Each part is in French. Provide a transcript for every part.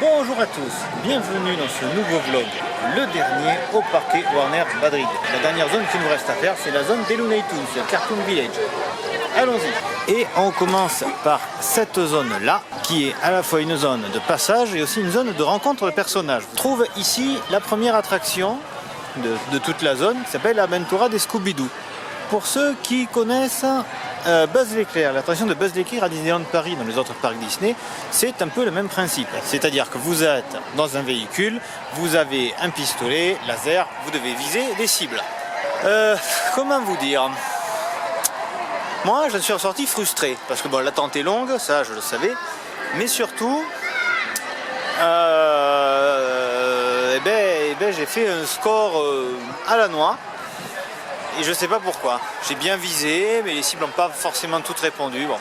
Bonjour à tous, bienvenue dans ce nouveau vlog, le dernier au parquet Warner Madrid. La dernière zone qui nous reste à faire, c'est la zone des Looney Tunes, le Cartoon Village. Allons-y. Et on commence par cette zone-là, qui est à la fois une zone de passage et aussi une zone de rencontre de personnages. On trouve ici la première attraction de toute la zone, qui s'appelle Aventura de Scooby-Doo. Pour ceux qui connaissent Buzz l'éclair, l'attraction de Buzz l'éclair à Disneyland Paris, dans les autres parcs Disney, c'est un peu le même principe. C'est-à-dire que vous êtes dans un véhicule, vous avez un pistolet laser, vous devez viser des cibles. Comment vous dire? Moi, je suis ressorti frustré, parce que bon, l'attente est longue, ça je le savais, mais surtout, j'ai fait un score à la noix. Et je sais pas pourquoi. J'ai bien visé, mais les cibles n'ont pas forcément toutes répondu. Bon.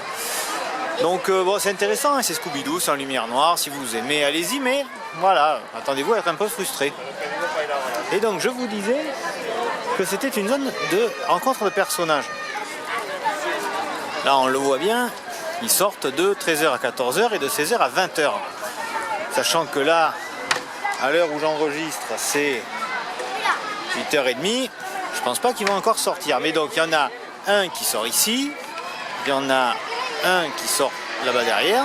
Donc bon, c'est intéressant, hein, c'est Scooby-Doo, c'est en lumière noire. Si vous aimez, allez-y, mais voilà, attendez-vous à être un peu frustré. Et donc je vous disais que c'était une zone de rencontre de personnages. Là on le voit bien, ils sortent de 13h à 14h et de 16h à 20h. Sachant que là, à l'heure où j'enregistre, c'est 8h30. Je pense pas qu'ils vont encore sortir, mais donc il y en a un qui sort ici, il y en a un qui sort là-bas derrière,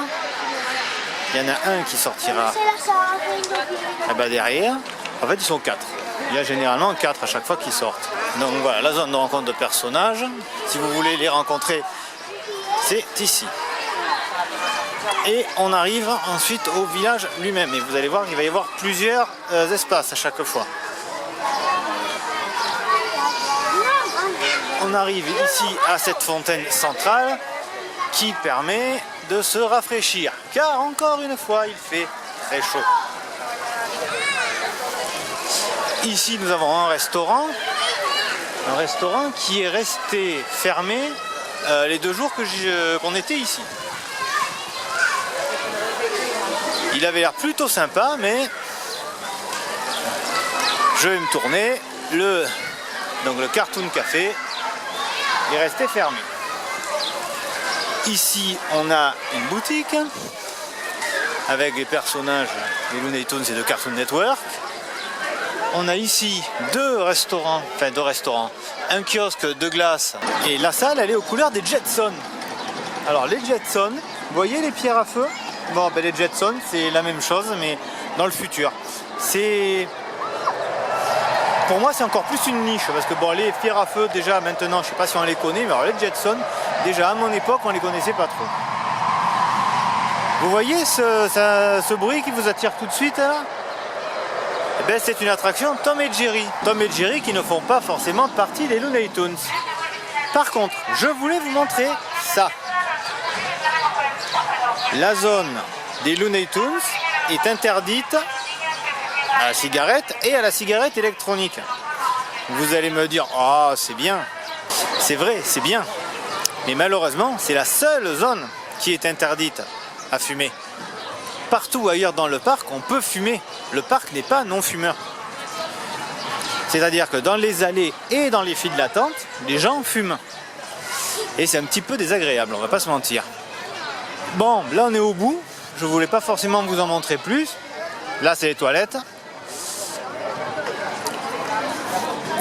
il y en a un qui sortira là-bas derrière. En fait, ils sont 4. Il y a généralement 4 à chaque fois qu'ils sortent. Donc voilà, la zone de rencontre de personnages. Si vous voulez les rencontrer, c'est ici. Et on arrive ensuite au village lui-même. Et vous allez voir qu'il va y avoir plusieurs espaces à chaque fois. On arrive ici à cette fontaine centrale qui permet de se rafraîchir, car encore une fois il fait très chaud. Ici nous avons un restaurant qui est resté fermé les 2 jours qu'on était ici. Il avait l'air plutôt sympa, mais je vais me tourner. Donc le Cartoon Café est resté fermé. Ici on a une boutique avec les personnages des Looney Tunes et de Cartoon Network. On a ici 2 restaurants, un kiosque de glace, et la salle elle est aux couleurs des Jetsons. Alors les Jetsons, vous voyez les pierres à feu? Bon, ben les Jetsons c'est la même chose mais dans le futur. Pour moi, c'est encore plus une niche, parce que bon, les pierres à feu, déjà, maintenant, je sais pas si on les connaît, mais alors les Jetsons, déjà, à mon époque, on les connaissait pas trop. Vous voyez ce bruit qui vous attire tout de suite, là? Eh ben, c'est une attraction Tom et Jerry. Tom et Jerry qui ne font pas forcément partie des Looney Tunes. Par contre, je voulais vous montrer ça. La zone des Looney Tunes est interdite à la cigarette et à la cigarette électronique. Vous allez me dire, ah, c'est bien. C'est vrai, c'est bien. Mais malheureusement, c'est la seule zone qui est interdite à fumer. Partout ailleurs dans le parc, on peut fumer. Le parc n'est pas non-fumeur. C'est-à-dire que dans les allées et dans les files d'attente, les gens fument. Et c'est un petit peu désagréable, on va pas se mentir. Bon, là on est au bout. Je voulais pas forcément vous en montrer plus. Là, c'est les toilettes.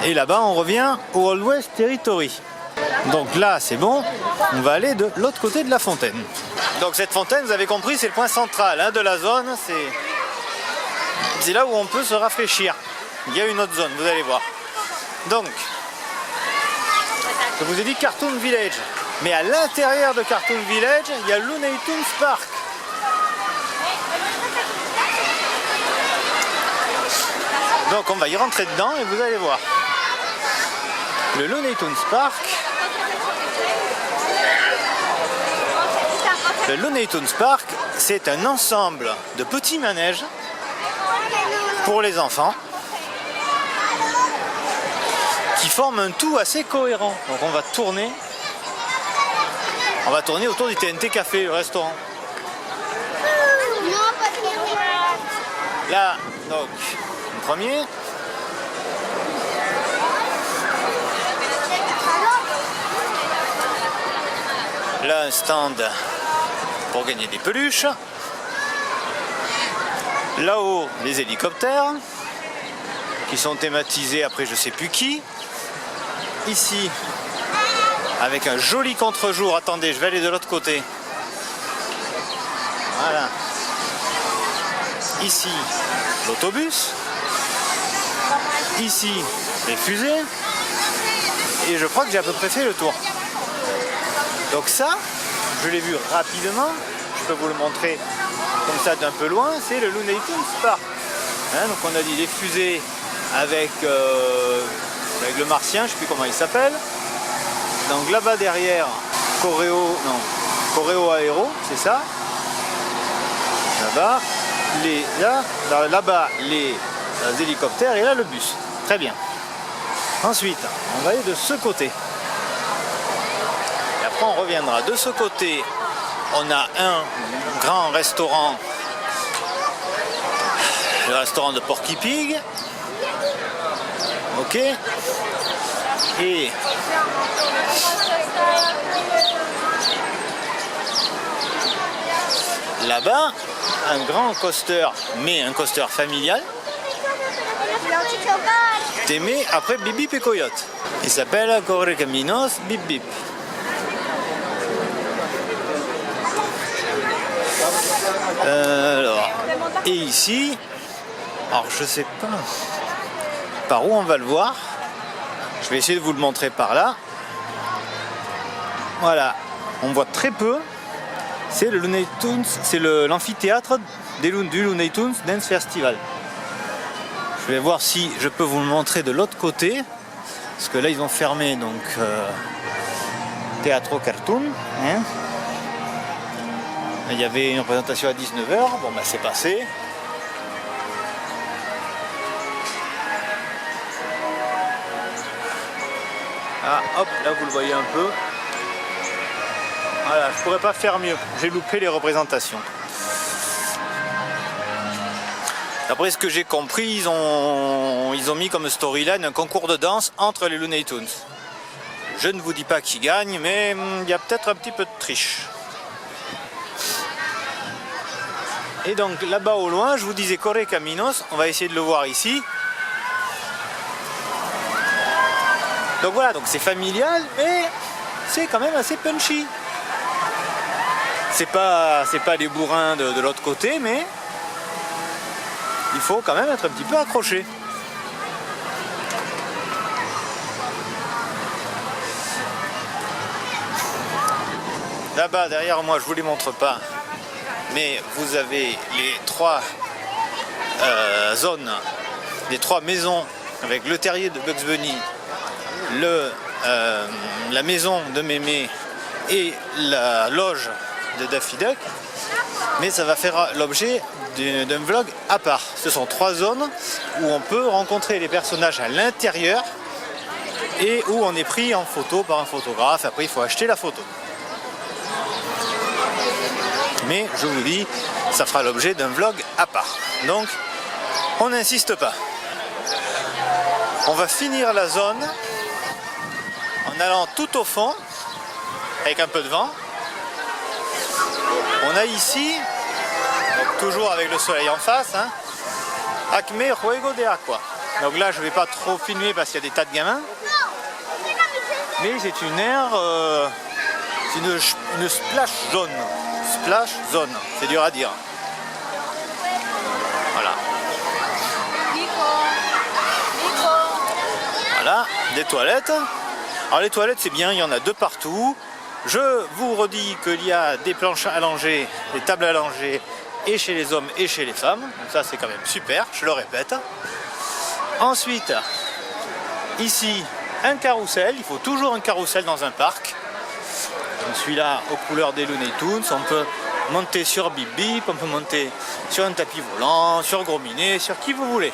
Et là-bas, on revient au Old West Territory. Donc là, c'est bon. On va aller de l'autre côté de la fontaine. Donc cette fontaine, vous avez compris, c'est le point central de la zone. C'est là où on peut se rafraîchir. Il y a une autre zone, vous allez voir. Donc, je vous ai dit Cartoon Village. Mais à l'intérieur de Cartoon Village, il y a Looney Tunes Park. Donc on va y rentrer dedans et vous allez voir. Le Looney Tunes Park. Le Looney Tunes Park, c'est un ensemble de petits manèges pour les enfants qui forment un tout assez cohérent. Donc on va tourner autour du TNT Café, le restaurant. Là, donc, le premier. Là, un stand pour gagner des peluches. Là-haut, les hélicoptères qui sont thématisés après je sais plus qui. Ici, avec un joli contre-jour. Attendez, je vais aller de l'autre côté. Voilà. Ici, l'autobus. Ici, les fusées. Et je crois que j'ai à peu près fait le tour. Donc ça, je l'ai vu rapidement. Je peux vous le montrer comme ça d'un peu loin. C'est le Looney Tunes Park. Hein, donc on a dit les fusées avec le martien, je ne sais plus comment il s'appelle. Donc là-bas derrière, Coréo Aéro, c'est ça. Là-bas, là-bas les hélicoptères et là le bus. Très bien. Ensuite, on va aller de ce côté. Et après on reviendra. De ce côté, on a un grand restaurant. Le restaurant de Porky Pig. Ok. Et là-bas, un grand coaster, mais un coaster familial. T'aimais après Bip Bip et Coyote. Il s'appelle Correcaminos Bip Bip. Alors, et ici, alors je sais pas par où on va le voir. Je vais essayer de vous le montrer par là. Voilà, on voit très peu. C'est le Looney Tunes, c'est l'amphithéâtre du Looney Tunes Dance Festival. Je vais voir si je peux vous le montrer de l'autre côté. Parce que là ils ont fermé donc Teatro Cartoon. Hein. Il y avait une représentation à 19h. Bon bah c'est passé. Ah hop, là vous le voyez un peu. Voilà, je pourrais pas faire mieux. J'ai loupé les représentations. D'après ce que j'ai compris, ils ont mis comme storyline un concours de danse entre les Looney Tunes. Je ne vous dis pas qui gagne, mais il y a peut-être un petit peu de triche. Et donc là-bas au loin, je vous disais Correcaminos, on va essayer de le voir ici. Donc voilà, donc c'est familial, mais c'est quand même assez punchy. C'est pas les bourrins de l'autre côté, mais il faut quand même être un petit peu accroché. Là-bas, derrière moi, je vous les montre pas, mais vous avez les trois zones, les trois maisons avec le terrier de Bugs Bunny, la maison de Mémé et la loge de Daffy Duck, mais ça va faire l'objet d'un vlog à part. Ce sont trois zones où on peut rencontrer les personnages à l'intérieur et où on est pris en photo par un photographe. Après il faut acheter la photo. Mais je vous dis, ça fera l'objet d'un vlog à part. Donc on n'insiste pas. On va finir la zone en allant tout au fond avec un peu de vent. On a ici, donc toujours avec le soleil en face, hein, Acme Juego de Aqua. Donc là je ne vais pas trop filmer parce qu'il y a des tas de gamins. Mais c'est une aire, c'est une splash zone. Splash zone, c'est dur à dire. Voilà. Voilà, des toilettes. Alors les toilettes c'est bien, il y en a deux partout. Je vous redis qu'il y a des planches allongées, des tables allongées, et chez les hommes et chez les femmes. Donc ça c'est quand même super, je le répète. Ensuite, ici, un carrousel. Il faut toujours un carrousel dans un parc. Celui-là aux couleurs des Looney Tunes. On peut monter sur Bip Bip, on peut monter sur un tapis volant, sur Gros Minet, sur qui vous voulez.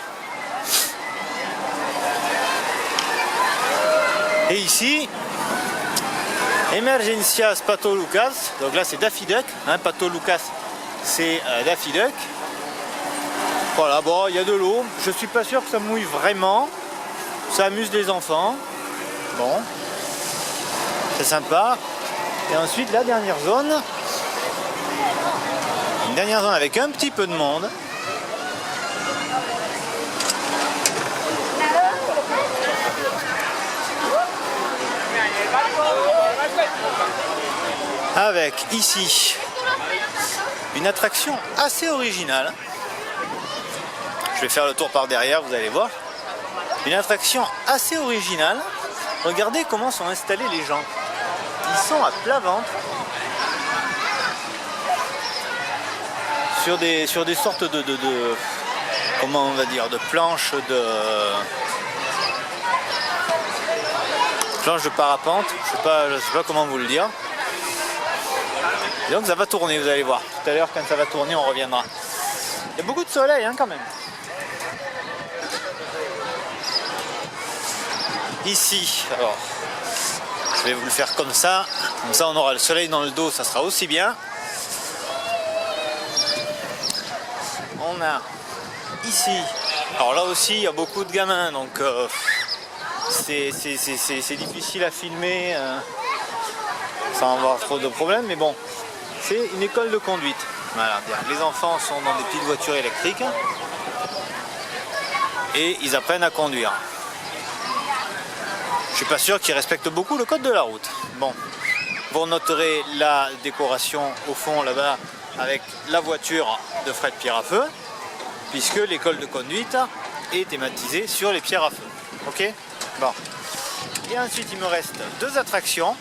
Et ici, Emergencias Pato Lucas, donc là c'est Daffy Duck, hein, Pato Lucas c'est Daffy Duck. Voilà, bon, il y a de l'eau, je suis pas sûr que ça mouille vraiment, ça amuse les enfants, bon, c'est sympa. Et ensuite la dernière zone, une dernière zone avec un petit peu de monde, Avec ici une attraction assez originale. Je vais faire le tour par derrière, vous allez voir. Une attraction assez originale. Regardez comment sont installés les gens. Ils sont à plat ventre sur des sortes de comment on va dire, de planches de parapente. Je sais pas comment vous le dire. Et donc ça va tourner, vous allez voir. Tout à l'heure, quand ça va tourner, on reviendra. Il y a beaucoup de soleil hein, quand même. Ici, alors, je vais vous le faire comme ça on aura le soleil dans le dos, ça sera aussi bien. On a ici, alors là aussi il y a beaucoup de gamins, donc c'est difficile à filmer sans avoir trop de problèmes, mais bon, c'est une école de conduite. Voilà, les enfants sont dans des petites voitures électriques et ils apprennent à conduire. Je suis pas sûr qu'ils respectent beaucoup le code de la route. Bon, vous noterez la décoration au fond là-bas avec la voiture de Fred Pierre à Feu, puisque l'école de conduite est thématisée sur les pierres à feu. Ok? Bon. Et ensuite il me reste deux attractions.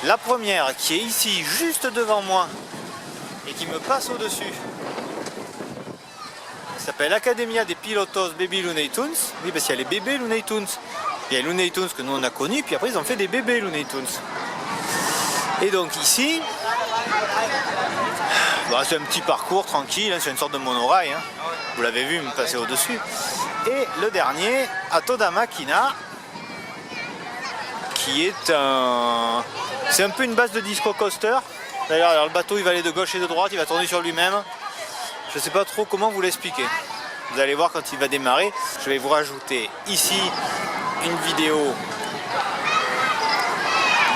La première qui est ici juste devant moi et qui me passe au-dessus s'appelle Academia des Pilotos Baby Looney Tunes. Oui, parce qu'il y a les bébés Looney Tunes. Il y a les Looney Tunes que nous on a connus, puis après ils ont fait des bébés Looney Tunes. Et donc ici, bah, c'est un petit parcours tranquille, hein, c'est une sorte de monorail. Hein. Vous l'avez vu me passer au-dessus. Et le dernier, à Toda Makina, qui est un... C'est un peu une base de disco coaster. D'ailleurs, le bateau il va aller de gauche et de droite, il va tourner sur lui-même. Je ne sais pas trop comment vous l'expliquer. Vous allez voir quand il va démarrer. Je vais vous rajouter ici une vidéo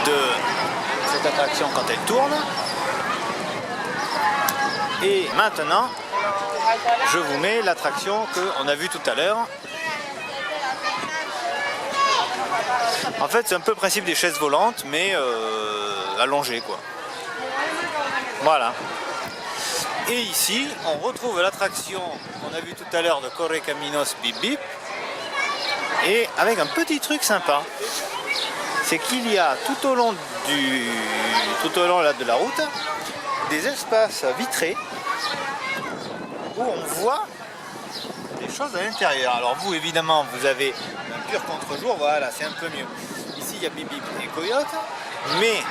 de cette attraction quand elle tourne. Et maintenant, je vous mets l'attraction qu'on a vue tout à l'heure. En fait, c'est un peu le principe des chaises volantes, mais allongées, quoi. Voilà. Et ici, on retrouve l'attraction qu'on a vue tout à l'heure de Correcaminos Bip Bip. Et avec un petit truc sympa, c'est qu'il y a tout au long là, de la route des espaces vitrés où on voit des choses à l'intérieur. Alors vous, évidemment, vous avez un pur contre-jour, voilà, c'est un peu mieux. Ici, il y a Bip Bip et Coyote, mais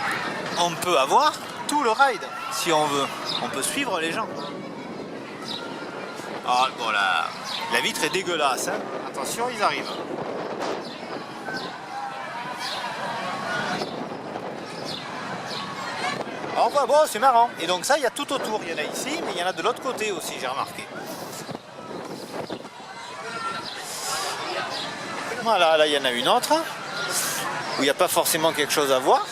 on peut avoir tout le ride si on veut. On peut suivre les gens. Ah, bon, la vitre est dégueulasse, hein. Attention, ils arrivent. Alors voilà, bon, c'est marrant. Et donc ça, il y a tout autour. Il y en a ici, mais il y en a de l'autre côté aussi, j'ai remarqué. Voilà, là, il y en a une autre, où il n'y a pas forcément quelque chose à voir,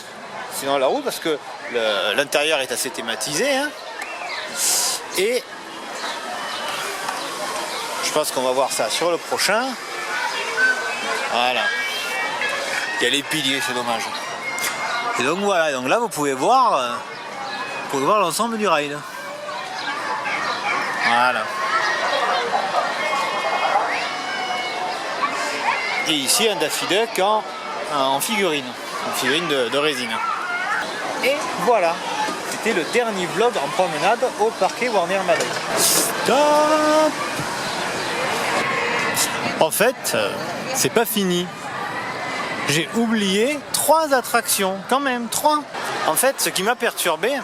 sinon la route, parce que l'intérieur est assez thématisé. Hein. Et je pense qu'on va voir ça sur le prochain. Voilà. Il y a les piliers, c'est dommage. Et donc voilà, donc là vous pouvez voir l'ensemble du ride. Voilà. Et ici un Daffy Duck en figurine, de résine. Et voilà, c'était le dernier vlog en promenade au parquet Warner Madrid. Stop! En fait, c'est pas fini. J'ai oublié 3 attractions, quand même 3. En fait, ce qui m'a perturbé,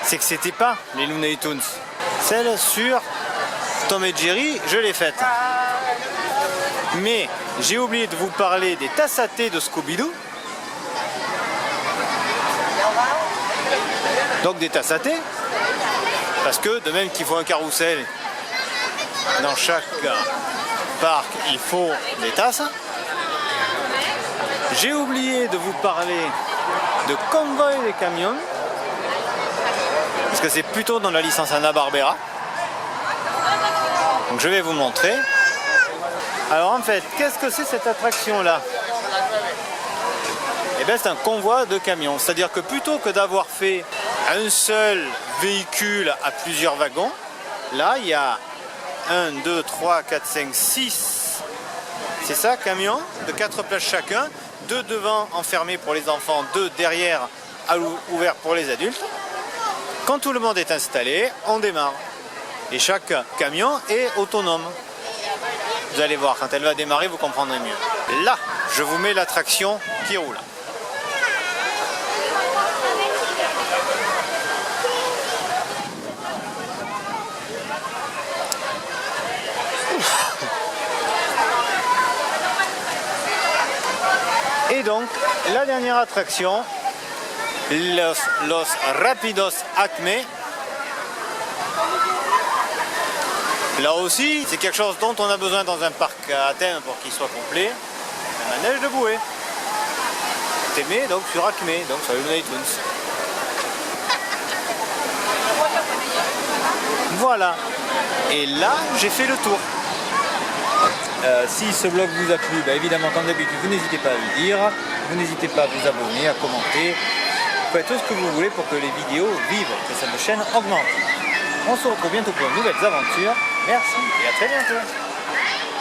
c'est que c'était pas les Looney Tunes. Celle sur Tom et Jerry, je l'ai faite. Mais j'ai oublié de vous parler des tasses à thé de Scooby-Doo. Donc des tasses à thé, parce que de même qu'il faut un carrousel dans chaque parc, il faut des tasses. J'ai oublié de vous parler de Convoy des camions, parce que c'est plutôt dans la licence Hanna-Barbera. Donc je vais vous montrer. Alors en fait, qu'est-ce que c'est cette attraction-là? Eh bien c'est un convoi de camions. C'est-à-dire que plutôt que d'avoir fait un seul véhicule à plusieurs wagons, là il y a 1, 2, 3, 4, 5, 6, c'est ça, camions de 4 places chacun, 2 devant enfermés pour les enfants, 2 derrière ouverts pour les adultes. Quand tout le monde est installé, on démarre. Et chaque camion est autonome. Vous allez voir, quand elle va démarrer, vous comprendrez mieux. Là, je vous mets l'attraction qui roule. Et donc, la dernière attraction, Los Rapidos Acme. Là aussi, c'est quelque chose dont on a besoin dans un parc à Athènes pour qu'il soit complet. Un manège de bouée. T'aimais donc sur Acme, donc sur les Looney Tunes. Voilà. Et là, j'ai fait le tour. Si ce vlog vous a plu, évidemment, comme d'habitude, vous n'hésitez pas à le dire. Vous n'hésitez pas à vous abonner, à commenter. Faites tout ce que vous voulez pour que les vidéos vivent, que cette chaîne augmente. On se retrouve bientôt pour de nouvelles aventures. Merci et à très bientôt.